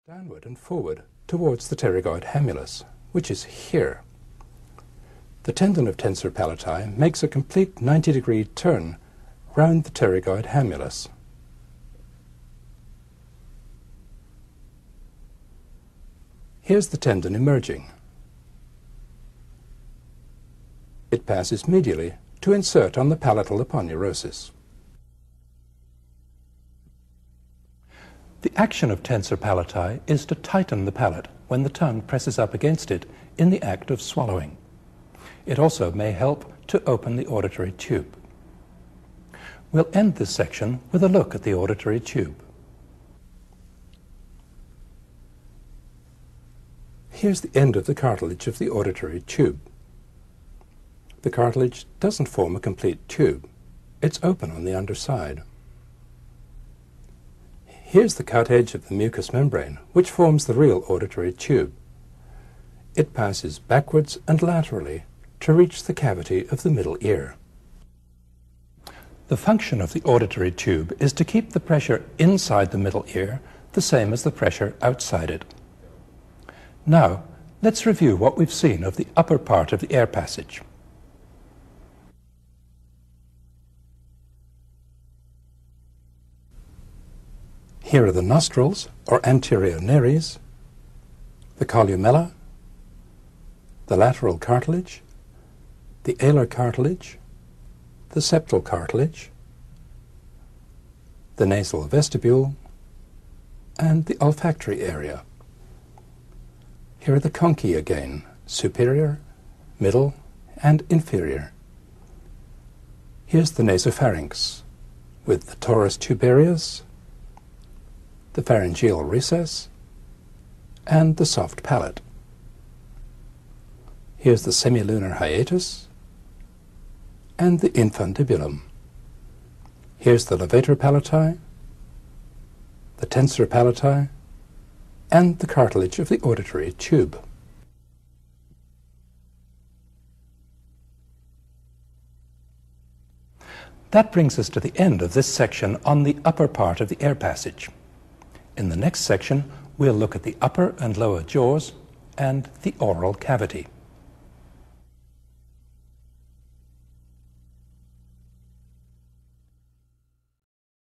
downward and forward towards the pterygoid hamulus, which is here. The tendon of tensor palatii makes a complete 90-degree turn round the pterygoid hamulus. Here's the tendon emerging. It passes medially to insert on the palatal aponeurosis. The action of tensor palatii is to tighten the palate when the tongue presses up against it in the act of swallowing. It also may help to open the auditory tube. We'll end this section with a look at the auditory tube. Here's the end of the cartilage of the auditory tube. The cartilage doesn't form a complete tube. It's open on the underside. Here's the cut edge of the mucous membrane, which forms the real auditory tube. It passes backwards and laterally to reach the cavity of the middle ear. The function of the auditory tube is to keep the pressure inside the middle ear the same as the pressure outside it. Now, let's review what we've seen of the upper part of the air passage. Here are the nostrils, or anterior nares, the columella, the lateral cartilage, the alar cartilage, the septal cartilage, the nasal vestibule, and the olfactory area. Here are the conchae again, superior, middle, and inferior. Here's the nasopharynx, with the torus tubarius, the pharyngeal recess, and the soft palate. Here's the semilunar hiatus and the infundibulum. Here's the levator palatii, the tensor palatii, and the cartilage of the auditory tube. That brings us to the end of this section on the upper part of the air passage. In the next section, we'll look at the upper and lower jaws and the oral cavity.